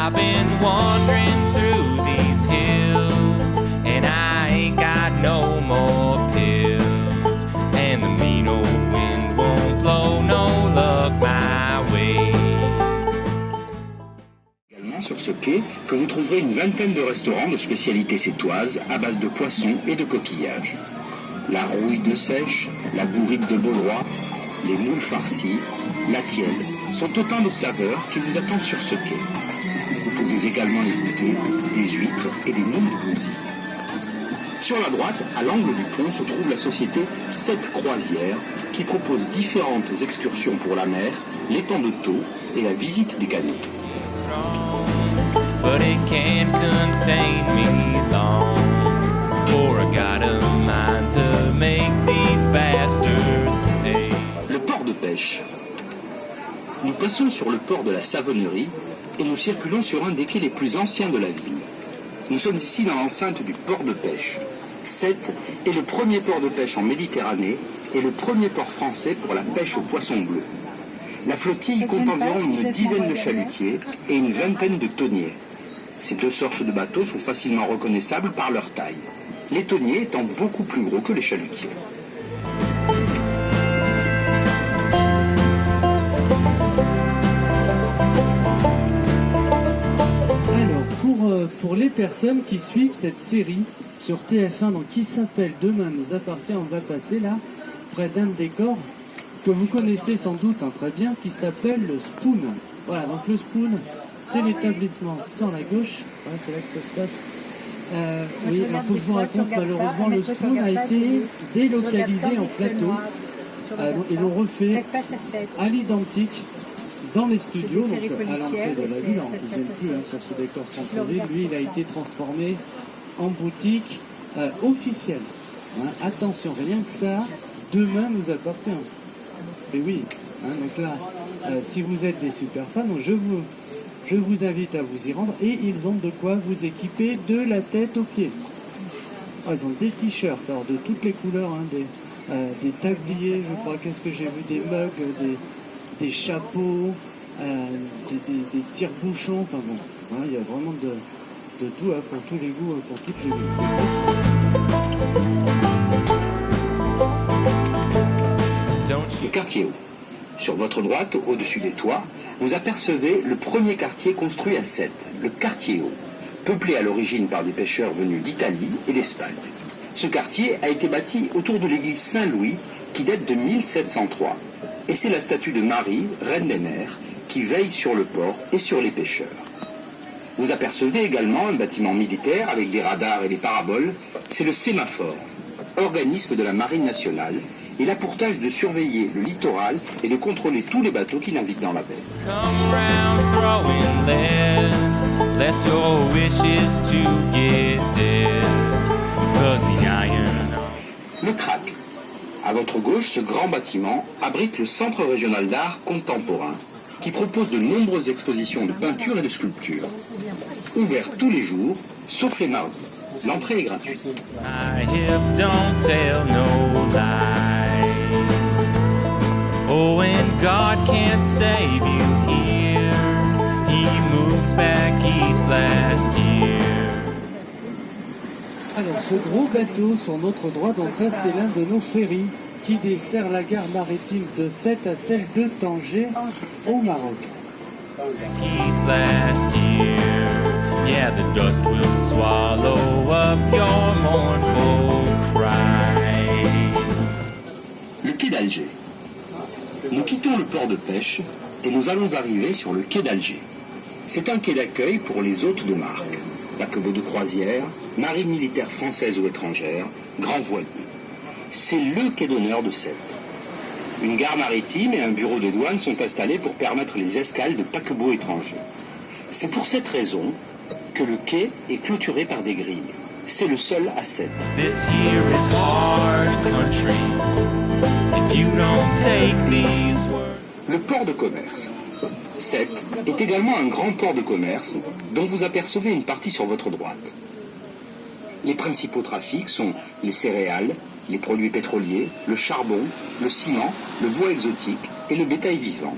I've been wandering through these hills, and I ain't got no more pills, and the mean old wind won't blow no luck my way. Également sur ce quai que vous trouverez une vingtaine de restaurants de spécialités sétoises à base de poissons et de coquillages. La rouille de Sèche, la bourrique de Beaulois, les moules farcies, la tielle sont autant de saveurs qui vous attendent sur ce quai. Vous pouvez également y goûter des huîtres et des moules de gousi. Sur la droite, à l'angle du pont, se trouve la société 7 Croisières qui propose différentes excursions pour la mer, l'étang de Thau et la visite des canots. But it can't contain me long, for I got a mind to make these bastards pay. Le port de pêche. Nous passons sur le port de la Savonnerie et nous circulons sur un des quais les plus anciens de la ville. Nous sommes ici dans l'enceinte du port de pêche. Sète est le premier port de pêche en Méditerranée et le premier port français pour la pêche au poisson bleu. La flottille compte environ une dizaine de chalutiers et une vingtaine de tonniers. Ces deux sortes de bateaux sont facilement reconnaissables par leur taille, les tonniers étant beaucoup plus gros que les chalutiers. Alors, pour les personnes qui suivent cette série sur TF1, donc qui s'appelle Demain nous appartient, on va passer là, près d'un décor que vous connaissez sans doute très bien, qui s'appelle le Spoon. Voilà, donc le Spoon, c'est l'établissement sans la gauche, voilà, c'est là que ça se passe. Oui, il faut que je vous raconte, malheureusement, le Spoon a été délocalisé en plateau. Ils l'ont refait à l'identique dans les studios, donc à l'entrée de la ville. On ne viennent plus sur ce décor centre-ville. Lui, il a été transformé en boutique officielle. Hein, attention, rien que ça, Demain nous appartient. Et oui, hein, donc là, si vous êtes des super fans, je vous invite à vous y rendre et ils ont de quoi vous équiper de la tête aux pieds. Oh, ils ont des t-shirts alors, de toutes les couleurs, hein, des tabliers, je crois, qu'est-ce que j'ai vu, des mugs, des chapeaux, des tire-bouchons, enfin bon, hein, il y a vraiment de tout, hein, pour tous les goûts, pour toutes les goûts. Le quartier haut. Sur votre droite, au-dessus des toits, vous apercevez le premier quartier construit à Sète, le quartier haut, peuplé à l'origine par des pêcheurs venus d'Italie et d'Espagne. Ce quartier a été bâti autour de l'église Saint-Louis qui date de 1703. Et c'est la statue de Marie, reine des mers, qui veille sur le port et sur les pêcheurs. Vous apercevez également un bâtiment militaire avec des radars et des paraboles. C'est le sémaphore, organisme de la Marine nationale. Il a pour tâche de surveiller le littoral et de contrôler tous les bateaux qui naviguent dans la baie. Le Crac. À votre gauche, ce grand bâtiment abrite le Centre régional d'art contemporain qui propose de nombreuses expositions de peinture et de sculpture. Ouvert tous les jours, sauf les mardis. L'entrée est gratuite. Oh, and God can't save you here. He moved back east last year. Alors, ce gros bateau sur notre droite, donc ça, c'est l'un de nos ferries qui dessert la gare maritime de Sète à celle de Tanger au Maroc. East last year. Yeah, the dust will swallow up your mournful cries. Le quai d'Alger. Nous quittons le port de pêche et nous allons arriver sur le quai d'Alger. C'est un quai d'accueil pour les hôtes de marque, paquebots de croisière, marine militaire française ou étrangère, grands voiliers. C'est le quai d'honneur de Sète. Une gare maritime et un bureau de douane sont installés pour permettre les escales de paquebots étrangers. C'est pour cette raison que le quai est clôturé par des grilles. C'est le seul à Sète. This year is hard country. If you don't take these words. Le port de commerce. Sète est également un grand port de commerce dont vous apercevez une partie sur votre droite. Les principaux trafics sont les céréales, les produits pétroliers, le charbon, le ciment, le bois exotique et le bétail vivant.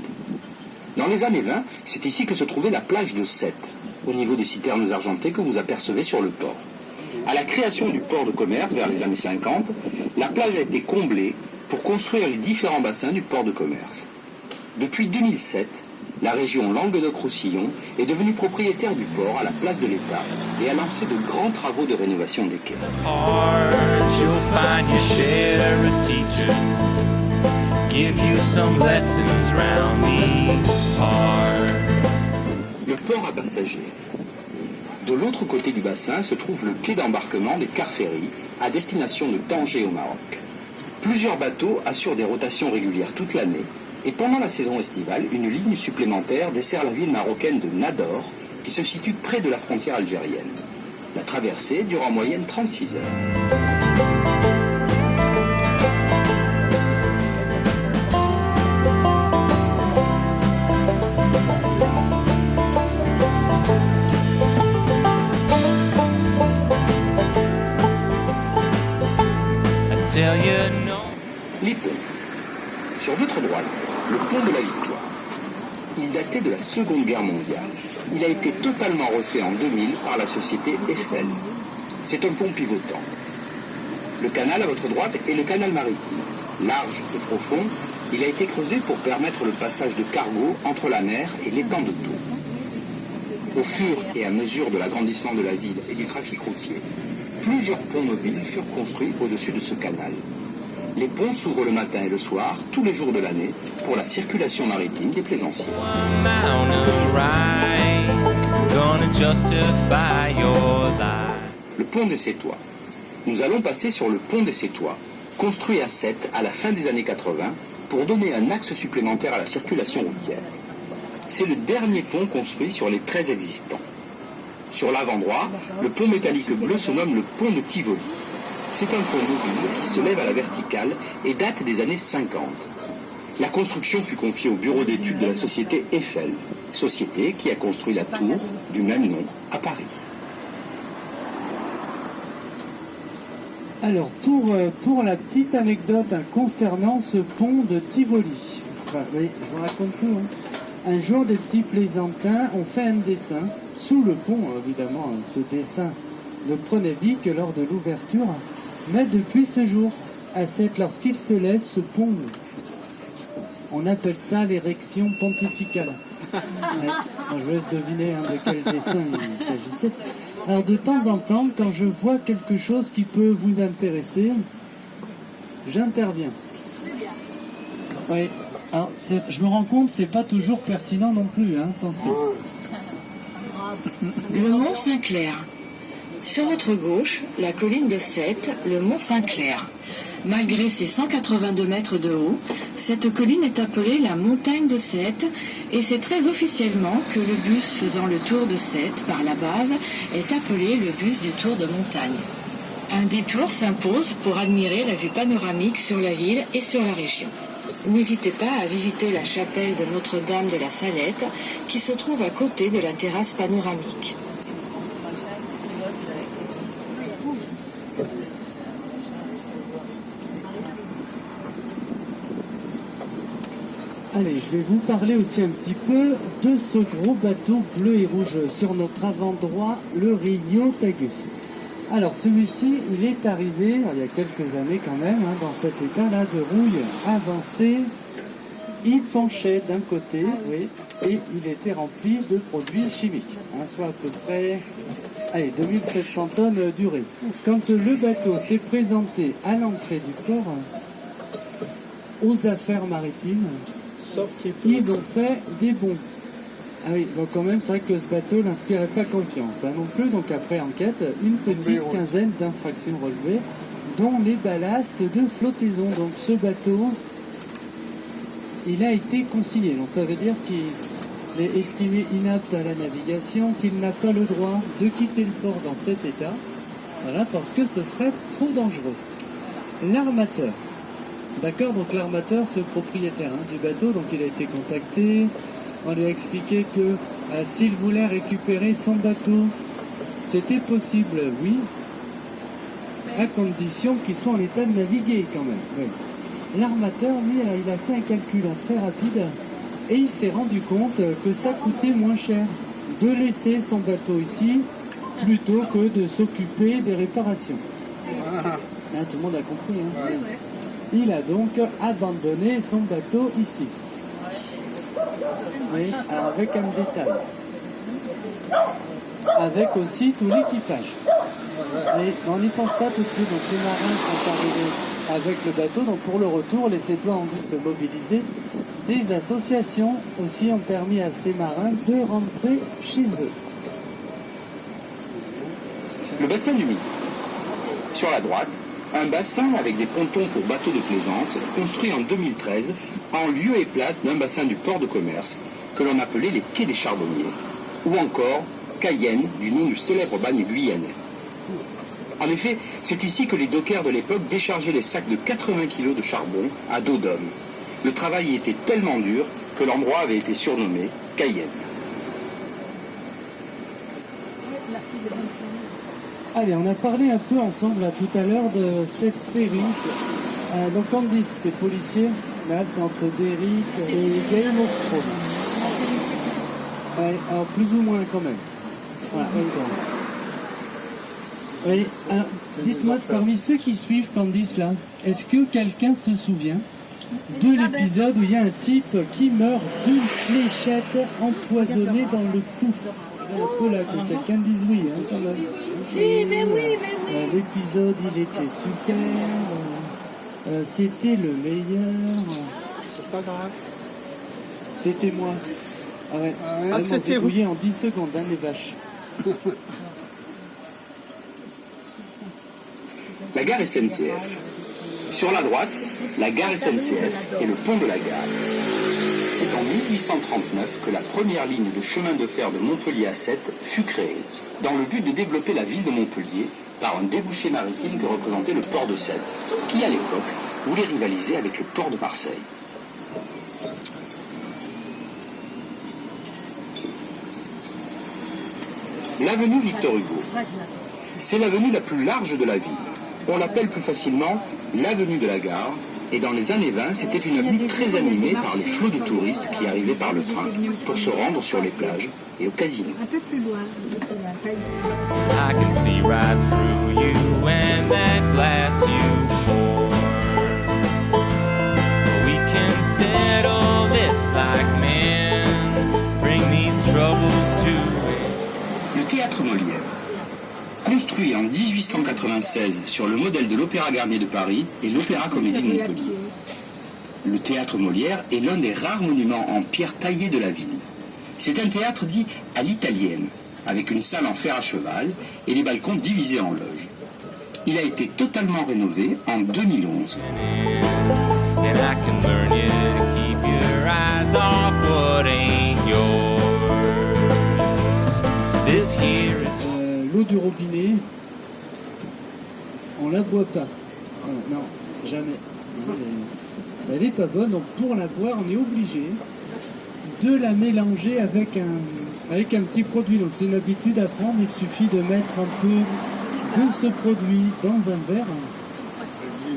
Dans les années 20, c'est ici que se trouvait la plage de Sète. au niveau des citernes argentées que vous apercevez sur le port. À la création du port de commerce vers les années 50, la plage a été comblée pour construire les différents bassins du port de commerce. Depuis 2007, la région Languedoc-Roussillon est devenue propriétaire du port à la place de l'État et a lancé de grands travaux de rénovation des quais. You'll find your share of teachers give you some lessons round these parts. Le port à passagers. De l'autre côté du bassin se trouve le quai d'embarquement des cars-ferries à destination de Tanger au Maroc. Plusieurs bateaux assurent des rotations régulières toute l'année et pendant la saison estivale, une ligne supplémentaire dessert la ville marocaine de Nador qui se situe près de la frontière algérienne. La traversée dure en moyenne 36 heures. Les ponts. Sur votre droite, le pont de la Victoire. Il datait de la Seconde Guerre mondiale. Il a été totalement refait en 2000 par la société Eiffel. C'est un pont pivotant. Le canal à votre droite est le canal maritime. Large et profond, il a été creusé pour permettre le passage de cargos entre la mer et l'étang de Thau. Au fur et à mesure de l'agrandissement de la ville et du trafic routier, plusieurs ponts mobiles furent construits au-dessus de ce canal. Les ponts s'ouvrent le matin et le soir, tous les jours de l'année, pour la circulation maritime des plaisanciers. Le pont des Sétois. Nous allons passer sur le pont des Sétois, construit à Sète à la fin des années 80, pour donner un axe supplémentaire à la circulation routière. C'est le dernier pont construit sur les 13 existants. Sur l'avant droit, le pont métallique bleu se nomme le pont de Tivoli. C'est un pont mobile qui se lève à la verticale et date des années 50. La construction fut confiée au bureau d'études de la société Eiffel, société qui a construit la tour du même nom à Paris. Alors, pour la petite anecdote concernant ce pont de Tivoli, oui, je vous raconte tout. Un jour, des petits plaisantins ont fait un dessin, sous le pont, évidemment, ce dessin ne prenait vie que lors de l'ouverture, mais depuis ce jour, à Sète, lorsqu'il se lève, ce pont, on appelle ça l'érection pontificale. Je vous laisse deviner de quel dessin il s'agissait. Alors de temps en temps, quand je vois quelque chose qui peut vous intéresser, j'interviens. Oui. Alors, je me rends compte, c'est pas toujours pertinent non plus, attention. Le Mont Saint-Clair. Sur votre gauche, la colline de Sète, le Mont Saint-Clair. Malgré ses 182 mètres de haut, cette colline est appelée la montagne de Sète et c'est très officiellement que le bus faisant le tour de Sète par la base est appelé le bus du tour de montagne. Un détour s'impose pour admirer la vue panoramique sur la ville et sur la région. N'hésitez pas à visiter la chapelle de Notre-Dame de la Salette qui se trouve à côté de la terrasse panoramique. Allez, je vais vous parler aussi un petit peu de ce gros bateau bleu et rouge sur notre avant droit, le Rio Tagus. Alors celui-ci, il est arrivé il y a quelques années quand même, dans cet état-là de rouille avancée. Il penchait d'un côté, oui, et il était rempli de produits chimiques, soit à peu près 2700 tonnes d'urée. Quand le bateau s'est présenté à l'entrée du port, aux affaires maritimes, ils ont fait des bons. Ah oui, donc quand même, c'est vrai que ce bateau n'inspirait pas confiance non plus. Donc après enquête, une petite quinzaine d'infractions relevées, dont les ballasts de flottaison. Donc ce bateau, il a été consigné. Donc ça veut dire qu'il est estimé inapte à la navigation, qu'il n'a pas le droit de quitter le port dans cet état. Voilà, parce que ce serait trop dangereux. L'armateur. D'accord, donc l'armateur, c'est le propriétaire du bateau, donc il a été contacté. On lui a expliqué que s'il voulait récupérer son bateau, c'était possible, oui, à condition qu'il soit en état de naviguer quand même. Oui. L'armateur, lui, il a fait un calcul très rapide et il s'est rendu compte que ça coûtait moins cher de laisser son bateau ici plutôt que de s'occuper des réparations. Là, tout le monde a compris. Hein. Il a donc abandonné son bateau ici. Oui, alors avec un détail. Avec aussi tout l'équipage. Et on n'y pense pas tout de suite. Donc les marins sont arrivés avec le bateau. Donc pour le retour, les Sétois ont dû se mobiliser. Des associations aussi ont permis à ces marins de rentrer chez eux. Le bassin du Midi. Sur la droite, un bassin avec des pontons pour bateaux de plaisance, construit en 2013, en lieu et place d'un bassin du port de commerce, que l'on appelait les quais des Charbonniers, ou encore Cayenne, du nom du célèbre bagne guyanais. En effet, c'est ici que les dockers de l'époque déchargeaient les sacs de 80 kg de charbon à dos d'homme. Le travail y était tellement dur que l'endroit avait été surnommé Cayenne. Allez, on a parlé un peu ensemble là, tout à l'heure de cette série. Donc Candice, c'est policier. Là, c'est entre Derrick et Game of Thrones. Ouais, alors plus ou moins quand même. Voilà, oui, alors, dites-moi, parmi ceux qui suivent Candice là, est-ce que quelqu'un se souvient de l'épisode où il y a un type qui meurt d'une fléchette empoisonnée dans le cou? Un peu là, que quelqu'un dise oui, hein, quand même. Si, mais oui. L'épisode, il était super. C'était le meilleur. C'est pas grave. C'était moi. Ah ouais. Ah, c'était vous. En 10 secondes, hein, les vaches. La gare SNCF. Sur la droite, la gare SNCF et le pont de la gare. C'est en 1839 que la première ligne de chemin de fer de Montpellier à Sète fut créée, dans le but de développer la ville de Montpellier par un débouché maritime que représentait le port de Sète, qui à l'époque voulait rivaliser avec le port de Marseille. L'avenue Victor Hugo. C'est l'avenue la plus large de la ville. On l'appelle plus facilement l'avenue de la gare. Et dans les années 20, c'était une avenue très animée par le flot de touristes qui arrivaient par le train pour se rendre sur les plages et au casino. Un peu plus loin, pas ici. I can see right through you and that glass you pour. We can settle this like men, bring these troubles to an end. Le théâtre Molière. Construit en 1896 sur le modèle de l'Opéra Garnier de Paris et l'Opéra Comédie de Montpellier. Le théâtre Molière est l'un des rares monuments en pierre taillée de la ville. C'est un théâtre dit à l'italienne, avec une salle en fer à cheval et des balcons divisés en loges. Il a été totalement rénové en 2011. And I can learn you to keep your eyes off what ain't yours. This year is L'eau du robinet, on la boit pas. Non, jamais. Elle n'est pas bonne, donc pour la boire, on est obligé de la mélanger avec un petit produit. Donc c'est une habitude à prendre, il suffit de mettre un peu de ce produit dans un verre.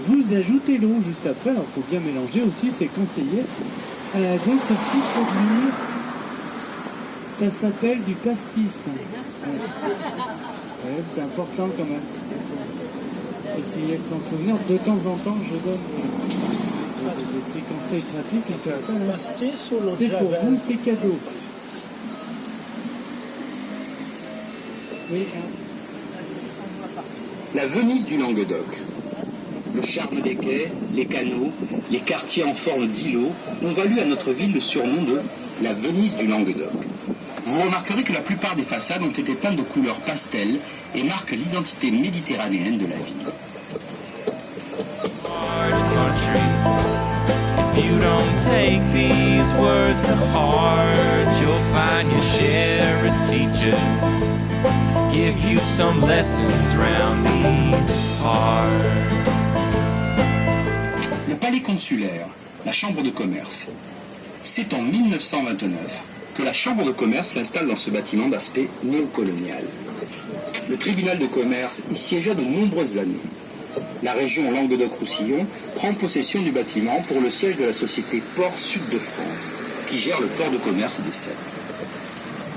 Vous ajoutez l'eau juste après, alors il faut bien mélanger aussi, c'est conseillé. Dans ce petit produit, ça s'appelle du pastis. Ouais, c'est important quand même. Essayer de s'en souvenir. De temps en temps, je donne des petits conseils pratiques. Comme ça, là. Pastis ou l'eau de C'est pour Javel? vous, c'est cadeau. Oui, hein. La Venise du Languedoc. Le charme des quais, les canaux, les quartiers en forme d'îlots ont valu à notre ville le surnom de la Venise du Languedoc. Vous remarquerez que la plupart des façades ont été peintes de couleurs pastel et marquent l'identité méditerranéenne de la ville. country. If you don't take these words to heart, you'll find your share of teachers give you some lessons round these parts. Le palais consulaire, la chambre de commerce. C'est en 1929 que la chambre de commerce s'installe dans ce bâtiment d'aspect néocolonial. Le tribunal de commerce y siégea de nombreuses années. La région Languedoc-Roussillon prend possession du bâtiment pour le siège de la société Port Sud de France, qui gère le port de commerce de Sète.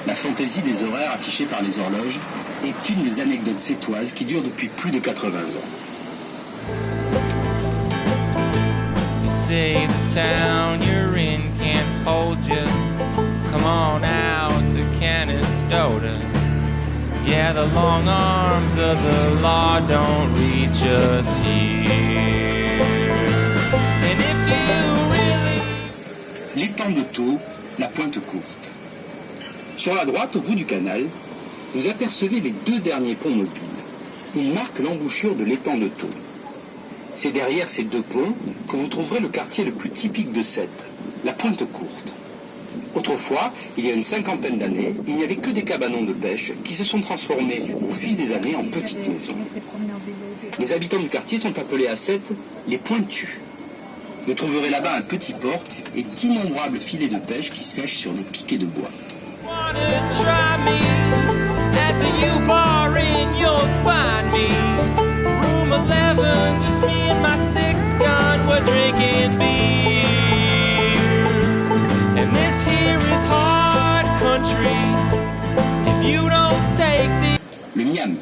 La fantaisie des horaires affichés par les horloges est une des anecdotes sétoises qui durent depuis plus de 80 ans. You say the town you're in can't hold you. Come on out to Canastota. Yeah, the long arms of the law don't reach us here. And if you really... L'étang de Thau, la pointe courte. Sur la droite, au bout du canal, vous apercevez les deux derniers ponts mobiles. Ils marquent l'embouchure de l'étang de Thau. C'est derrière ces deux ponts que vous trouverez le quartier le plus typique de Sète, la pointe courte. Autrefois, il y a une cinquantaine d'années, il n'y avait que des cabanons de pêche qui se sont transformés au fil des années en petites maisons. Les habitants du quartier sont appelés à Sète les Pointus. Vous trouverez là-bas un petit port et d'innombrables filets de pêche qui sèchent sur des piquets de bois. Wanna try me at the U-Bar and you'll find me. Room 11, just me and my six gun, we're drinking beer. And this here is hard country. If you don't take the... Le Miam.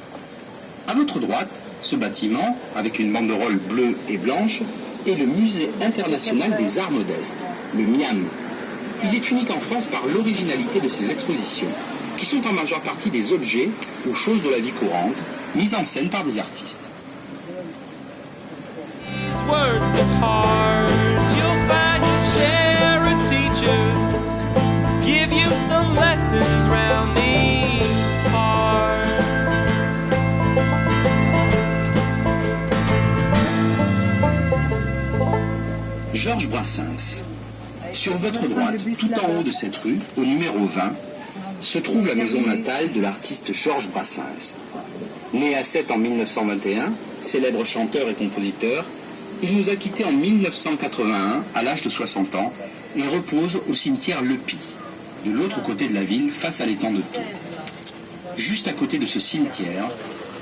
À votre droite, ce bâtiment, avec une banderole bleue et blanche, est le Musée international des arts modestes, le Miam. Il est unique en France par l'originalité de ses expositions, qui sont en majeure partie des objets ou choses de la vie courante, mises en scène par des artistes. These words to heart, you'll find your share of teachers give you some lessons round these parts. Georges Brassens. Sur votre droite, tout en haut de cette rue, au numéro 20, se trouve la maison natale de l'artiste Georges Brassens. Né à Sète en 1921, célèbre chanteur et compositeur, il nous a quittés en 1981 à l'âge de 60 ans et repose au cimetière Le Py, de l'autre côté de la ville, face à l'étang de Thau. Juste à côté de ce cimetière,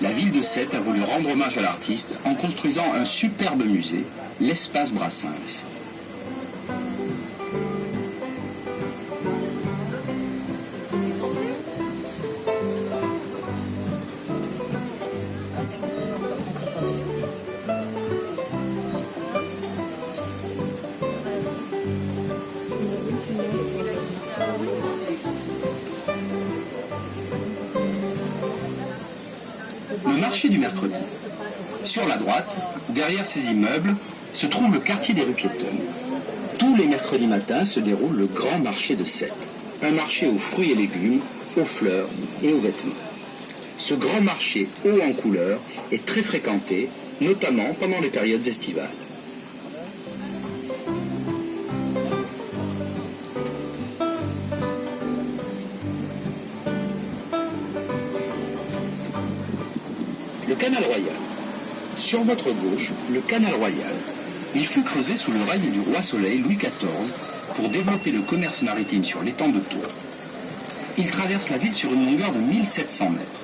la ville de Sète a voulu rendre hommage à l'artiste en construisant un superbe musée, l'espace Brassens. Le marché du mercredi. Sur la droite, derrière ces immeubles, se trouve le quartier des rues piétonnes. Tous les mercredis matins se déroule le grand marché de Sète, un marché aux fruits et légumes, aux fleurs et aux vêtements. Ce grand marché haut en couleur est très fréquenté, notamment pendant les périodes estivales. Le canal royal. Sur votre gauche, le canal royal. Il fut creusé sous le règne du roi Soleil Louis XIV pour développer le commerce maritime sur l'étang de Thau. Il traverse la ville sur une longueur de 1700 mètres.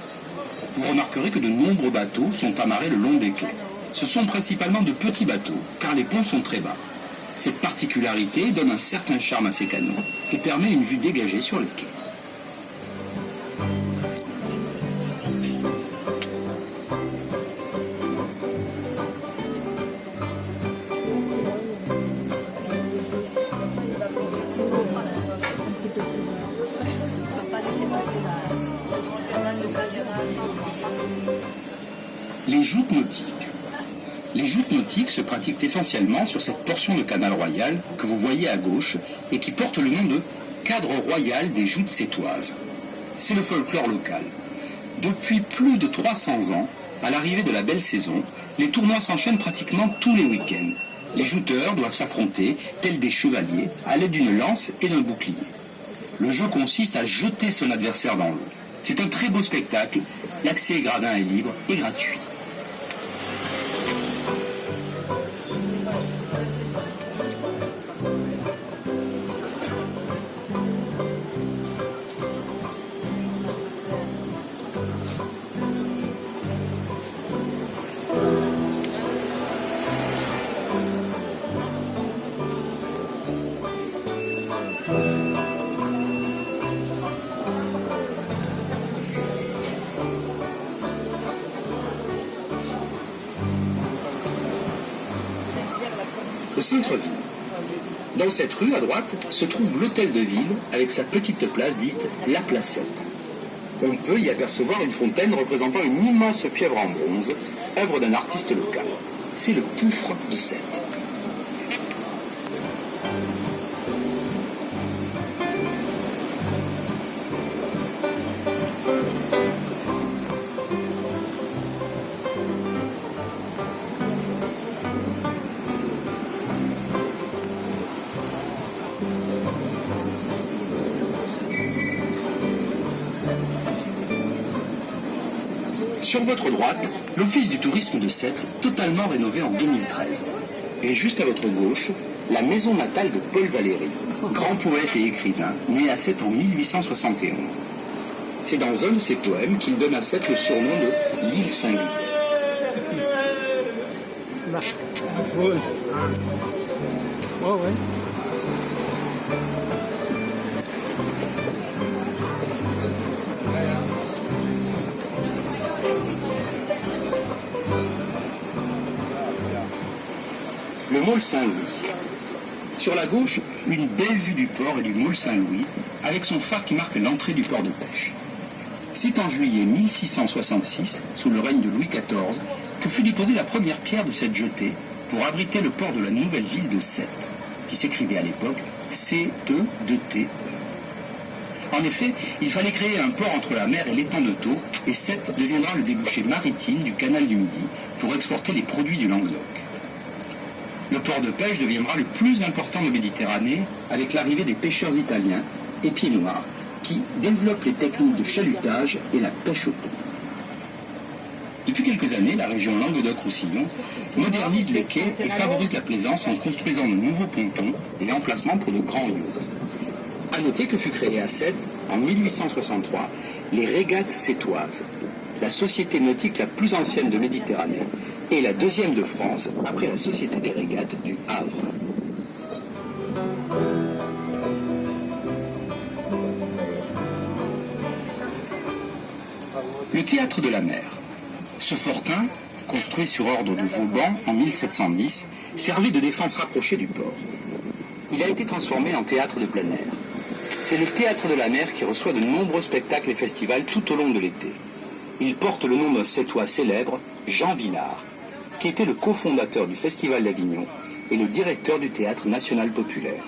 Vous remarquerez que de nombreux bateaux sont amarrés le long des quais. Ce sont principalement de petits bateaux, car les ponts sont très bas. Cette particularité donne un certain charme à ces canaux et permet une vue dégagée sur les quais. Les joutes nautiques. Les joutes nautiques se pratiquent essentiellement sur cette portion de canal royal que vous voyez à gauche et qui porte le nom de cadre royal des joutes sétoises. C'est le folklore local. Depuis plus de 300 ans, à l'arrivée de la belle saison, les tournois s'enchaînent pratiquement tous les week-ends. Les jouteurs doivent s'affronter, tels des chevaliers, à l'aide d'une lance et d'un bouclier. Le jeu consiste à jeter son adversaire dans l'eau. C'est un très beau spectacle, l'accès est gradin et libre et gratuit. centre-ville. Dans cette rue, à droite, se trouve l'hôtel de ville avec sa petite place dite la Placette. On peut y apercevoir une fontaine représentant une immense pieuvre en bronze, œuvre d'un artiste local. C'est le Poufre de Sète. Sur votre droite, l'Office du tourisme de Sète, totalement rénové en 2013. Et juste à votre gauche, la maison natale de Paul Valéry, grand poète et écrivain, né à Sète en 1871. C'est dans un de ses poèmes qu'il donne à Sète le surnom de l'île Saint-Louis. Ouais. Ouais. Le môle Saint-Louis. Sur la gauche, une belle vue du port et du môle Saint-Louis, avec son phare qui marque l'entrée du port de pêche. C'est en juillet 1666, sous le règne de Louis XIV, que fut déposée la première pierre de cette jetée pour abriter le port de la nouvelle ville de Sète, qui s'écrivait à l'époque C-E-2-T. En effet, il fallait créer un port entre la mer et l'étang de Thau, et Sète deviendra le débouché maritime du canal du Midi pour exporter les produits du Languedoc. Le port de pêche deviendra le plus important de Méditerranée avec l'arrivée des pêcheurs italiens et pieds noirs qui développent les techniques de chalutage et la pêche au thon. Depuis quelques années, la région Languedoc-Roussillon modernise les quais et favorise la plaisance en construisant de nouveaux pontons et emplacements pour de grands yachts. A noter que fut créée à Sète, en 1863, les Régates Sétoises, la société nautique la plus ancienne de Méditerranée, et la deuxième de France, après la Société des Régates du Havre. Le théâtre de la mer. Ce fortin, construit sur ordre de Vauban en 1710, servait de défense rapprochée du port. Il a été transformé en théâtre de plein air. C'est le théâtre de la mer qui reçoit de nombreux spectacles et festivals tout au long de l'été. Il porte le nom d'un Sétois célèbre, Jean Villard, qui était le cofondateur du Festival d'Avignon et le directeur du Théâtre national populaire.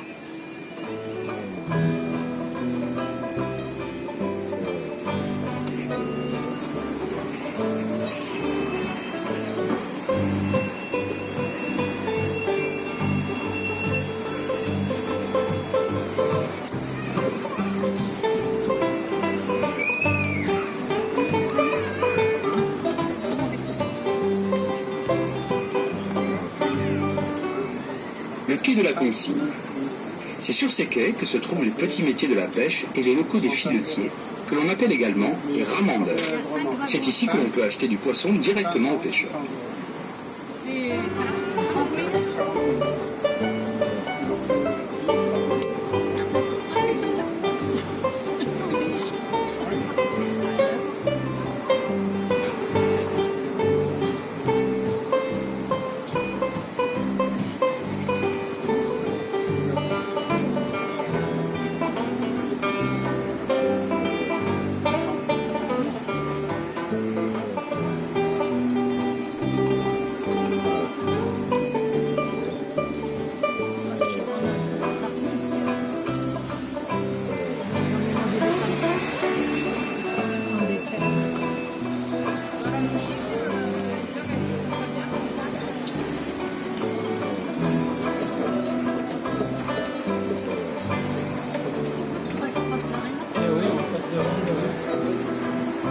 Le quai de la Consigne. C'est sur ces quais que se trouvent les petits métiers de la pêche et les locaux des filetiers, que l'on appelle également les ramandeurs. C'est ici que l'on peut acheter du poisson directement aux pêcheurs.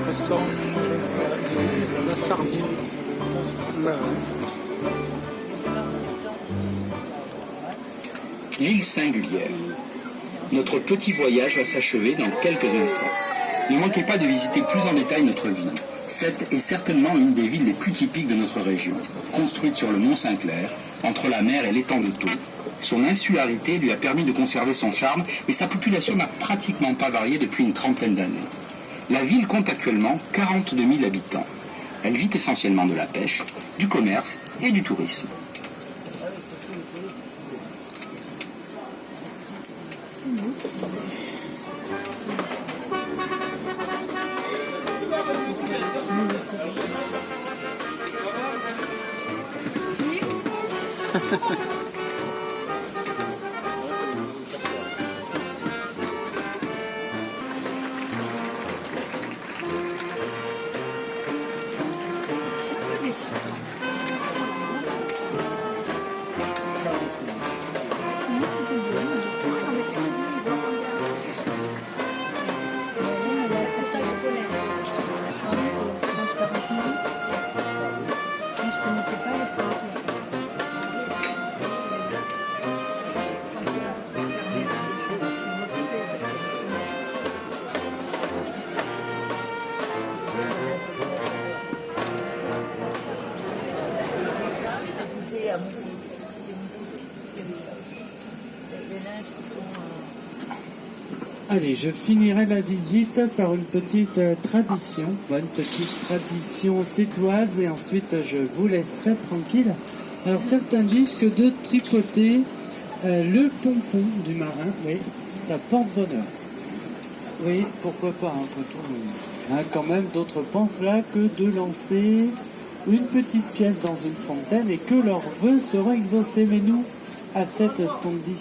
Restaurant la sardine. L'île singulière. Notre petit voyage va s'achever dans quelques instants. Ne manquez pas de visiter plus en détail notre ville. Sète est certainement une des villes les plus typiques de notre région. Construite sur le mont Saint-Clair, entre la mer et l'étang de Thau, son insularité lui a permis de conserver son charme et sa population n'a pratiquement pas varié depuis une trentaine d'années. La ville compte actuellement 42 000 habitants. Elle vit essentiellement de la pêche, du commerce et du tourisme. Allez, je finirai la visite par une petite tradition, une petite tradition sétoise, et ensuite je vous laisserai tranquille. Alors certains disent que de tripoter le pompon du marin, oui, ça porte bonheur. Oui, pourquoi pas, pour tout le monde. Quand même, d'autres pensent là que de lancer une petite pièce dans une fontaine et que leurs vœux seront exaucés. Mais nous, à cette, ce qu'on dit.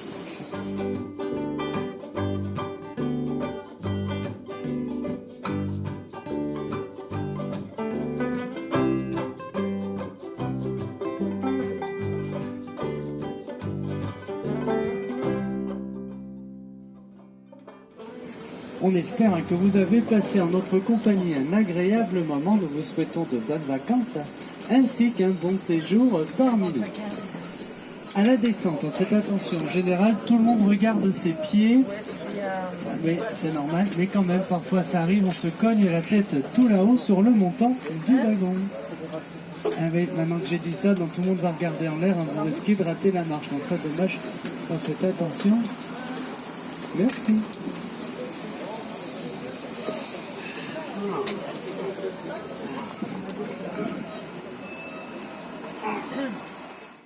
On espère que vous avez passé en notre compagnie un agréable moment. Nous vous souhaitons de bonnes vacances ainsi qu'un bon séjour parmi nous. À la descente, faites attention. En général, tout le monde regarde ses pieds. Oui, c'est normal, mais quand même, parfois ça arrive, on se cogne la tête tout là-haut sur le montant du wagon. Ah oui, maintenant que j'ai dit ça, donc tout le monde va regarder en l'air, vous risquez de rater la marche. Donc très dommage, faites attention. Merci.